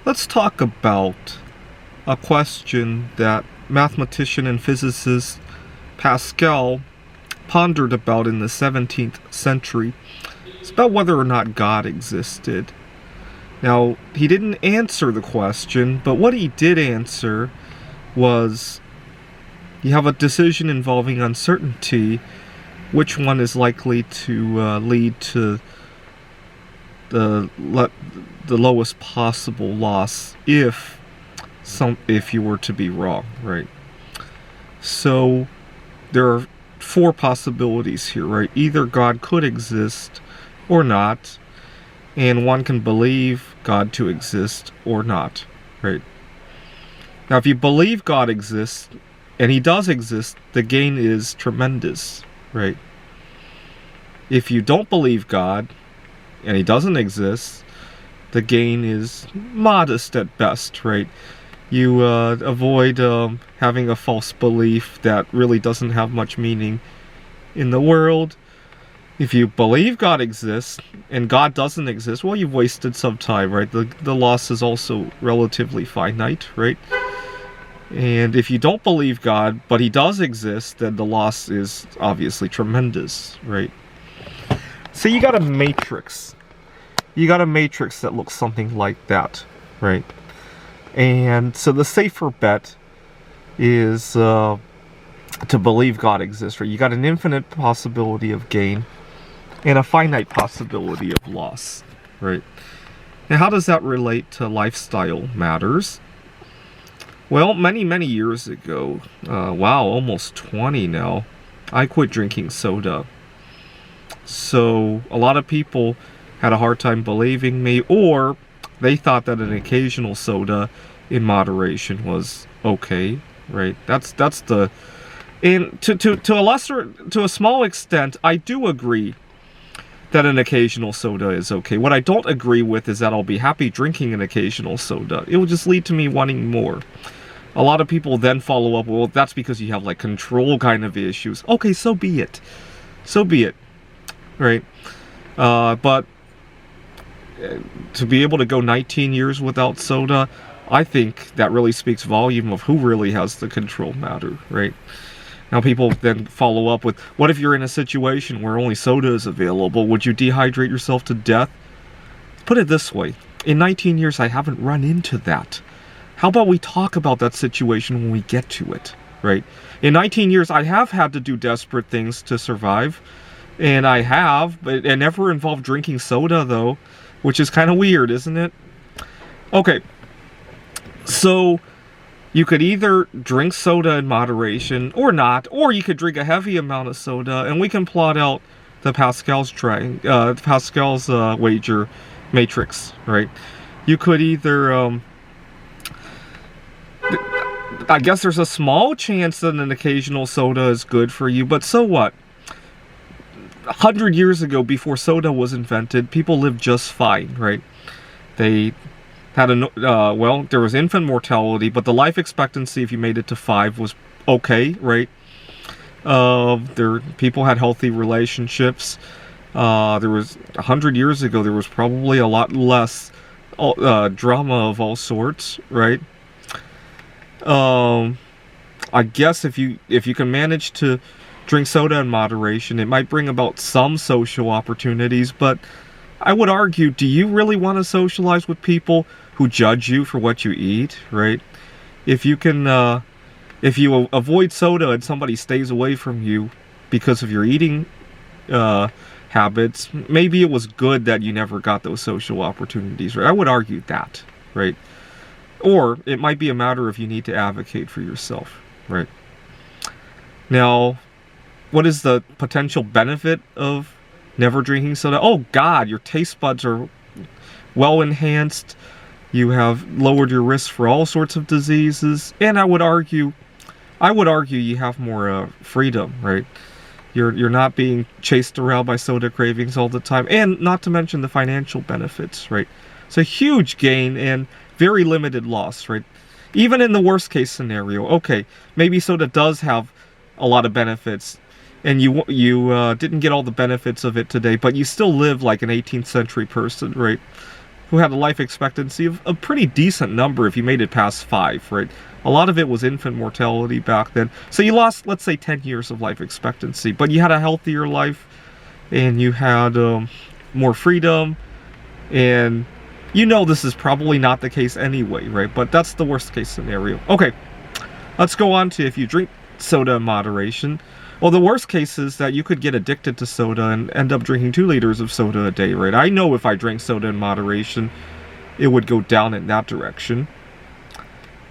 Let's talk about a question that mathematician and physicist Pascal pondered about in the 17th century. It's about whether or not God existed. Now, he didn't answer the question, but what he did answer was you have a decision involving uncertainty. Which one is likely to lead to the lowest possible loss if you were to be wrong, right? So there are four possibilities here, right? Either God could exist or not, and one can believe God to exist or not, right? Now, if you believe God exists, and he does exist, the gain is tremendous, right? If you don't believe God, and he doesn't exist, the gain is modest at best, right? You avoid having a false belief that really doesn't have much meaning in the world. If you believe God exists and God doesn't exist, well, you've wasted some time, right? The loss is also relatively finite, right? And if you don't believe God, but he does exist, then the loss is obviously tremendous, right? So you got a matrix. You got a matrix that looks something like that, right? And so the safer bet is to believe God exists, right? You got an infinite possibility of gain and a finite possibility of loss, right? Now, how does that relate to lifestyle matters? Well, many years ago, wow, almost 20 now, I quit drinking soda. So a lot of people had a hard time believing me, or they thought that an occasional soda in moderation was okay, right? That's the, and to a small extent, I do agree that an occasional soda is okay. What I don't agree with is that I'll be happy drinking an occasional soda. It will just lead to me wanting more. A lot of people then follow up, well, that's because you have like control kind of issues. Okay, so be it. So be it. Right? But to be able to go 19 years without soda, I think that really speaks volume of who really has the control matter, right? Now people then follow up with, what if you're in a situation where only soda is available? Would you dehydrate yourself to death? Put it this way, in 19 years I haven't run into that. How about we talk about that situation when we get to it, right? In 19 years I have had to do desperate things to survive, and I have, but it never involved drinking soda though, which is kind of weird, isn't it? Okay, so you could either drink soda in moderation or not, or you could drink a heavy amount of soda, and we can plot out the Pascal's wager matrix, right? You could either, I guess there's a small chance that an occasional soda is good for you, but so what? 100 years ago, before soda was invented, people lived just fine, right? They had well, there was infant mortality, but the life expectancy, if you made it to 5, was okay, right? People had healthy relationships. There was 100 years ago, there was probably a lot less drama of all sorts, right? I guess if you can manage to drink soda in moderation, it might bring about some social opportunities, but I would argue, do you really want to socialize with people who judge you for what you eat, right? If you can, if you avoid soda and somebody stays away from you because of your eating habits, maybe it was good that you never got those social opportunities, right? I would argue that, right? Or it might be a matter of you need to advocate for yourself, right? Now, what is the potential benefit of never drinking soda? Oh God, your taste buds are well enhanced. You have lowered your risk for all sorts of diseases, and I would argue you have more freedom, right? You're not being chased around by soda cravings all the time, and not to mention the financial benefits, right? It's a huge gain and very limited loss, right? Even in the worst case scenario, okay, maybe soda does have a lot of benefits, and you didn't get all the benefits of it today, but you still live like an 18th century person, right? who had a life expectancy of a pretty decent number if you made it past 5, right? A lot of it was infant mortality back then. So you lost, let's say, 10 years of life expectancy, but you had a healthier life, and you had more freedom, and you know this is probably not the case anyway, right? But that's the worst case scenario. Okay, let's go on to if you drink soda in moderation. Well, the worst case is that you could get addicted to soda and end up drinking 2 liters of soda a day, right? I know if I drank soda in moderation, it would go down in that direction.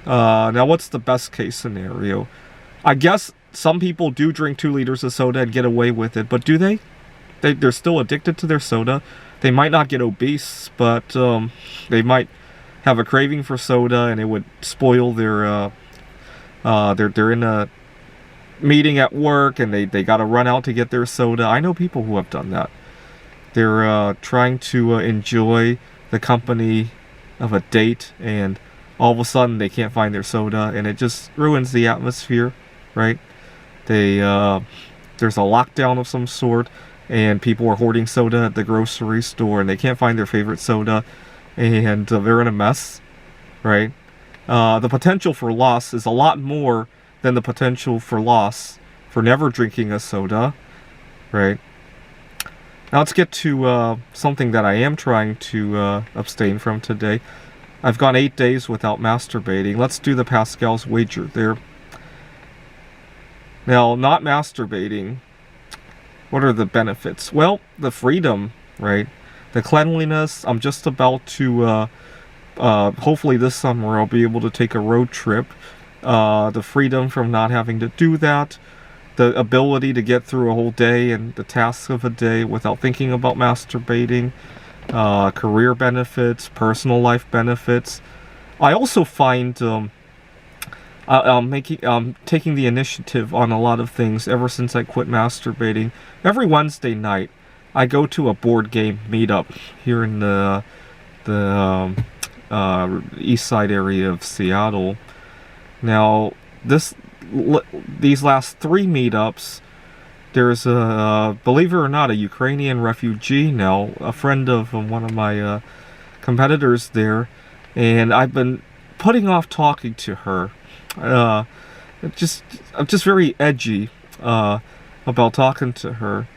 Now, what's the best case scenario? I guess some people do drink 2 liters of soda and get away with it, but do they? They're still addicted to their soda. They might not get obese, but they might have a craving for soda, and it would spoil their. They're in a meeting at work, and they got to run out to get their soda. I know people who have done that. They're trying to enjoy the company of a date, and all of a sudden they can't find their soda, and it just ruins the atmosphere, right? There's a lockdown of some sort, and people are hoarding soda at the grocery store, and they can't find their favorite soda, and they're in a mess, right? The potential for loss is a lot more than the potential for loss for never drinking a soda, right? Now let's get to something that I am trying to abstain from today. I've gone 8 days without masturbating. Let's do the Pascal's wager there. Now, not masturbating, what are the benefits? Well, the freedom, right? The cleanliness. I'm just about to, hopefully this summer, I'll be able to take a road trip. The freedom from not having to do that. The ability to get through a whole day and the tasks of a day without thinking about masturbating. Career benefits, personal life benefits. I also find I'm taking the initiative on a lot of things ever since I quit masturbating. Every Wednesday night, I go to a board game meetup here in the east side area of Seattle. Now, these last 3 meetups, there's believe it or not, a Ukrainian refugee now, a friend of one of my competitors there, and I've been putting off talking to her. I'm just very edgy about talking to her.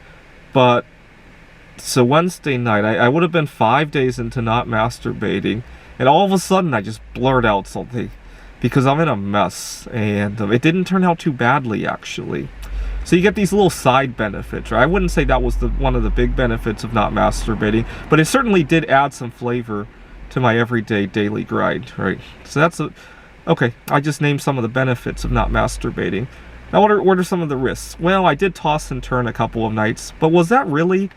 But so Wednesday night, I would have been 5 days into not masturbating, and all of a sudden I just blurt out something because I'm in a mess, and it didn't turn out too badly actually. So you get these little side benefits, right? I wouldn't say that was one of the big benefits of not masturbating, but it certainly did add some flavor to my everyday daily grind, right? So that's okay. I just named some of the benefits of not masturbating. Now, what are some of the risks? Well, I did toss and turn a couple of nights, but was that really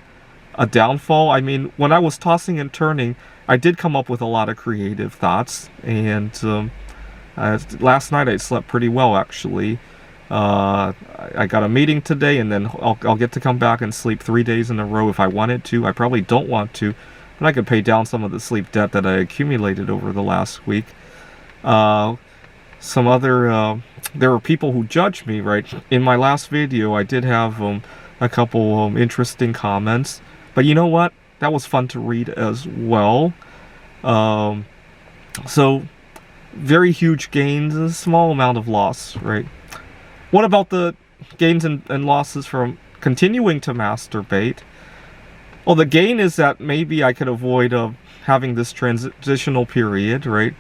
a downfall? I mean, when I was tossing and turning, I did come up with a lot of creative thoughts, and last night I slept pretty well actually. I got a meeting today, and then I'll get to come back and sleep 3 days in a row if I wanted to. I probably don't want to, but I could pay down some of the sleep debt that I accumulated over the last week. Some other, there were people who judged me, right? In my last video, I did have a couple interesting comments, but you know what? That was fun to read as well. So, very huge gains, a small amount of loss, right? What about the gains and losses from continuing to masturbate? Well, the gain is that maybe I could avoid having this transitional period, right?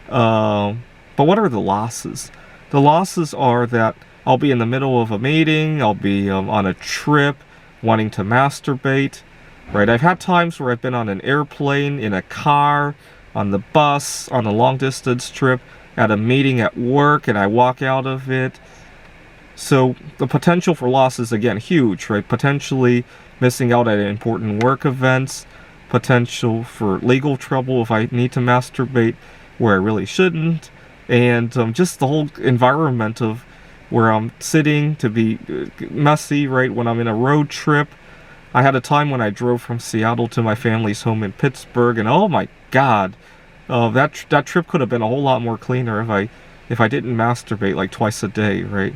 But what are the losses? The losses are that I'll be in the middle of a meeting, I'll be on a trip, wanting to masturbate, right? I've had times where I've been on an airplane, in a car, on the bus, on a long-distance trip, at a meeting at work, and I walk out of it. So the potential for loss is, again, huge, right? Potentially missing out at important work events, potential for legal trouble if I need to masturbate where I really shouldn't, and just the whole environment of where I'm sitting to be messy, right? When I'm in a road trip. I had a time when I drove from Seattle to my family's home in Pittsburgh, and oh my God, that trip could have been a whole lot more cleaner if I didn't masturbate like twice a day, right?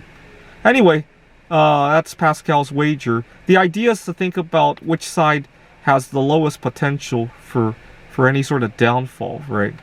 Anyway, that's Pascal's wager. The idea is to think about which side has the lowest potential for for any sort of downfall, right?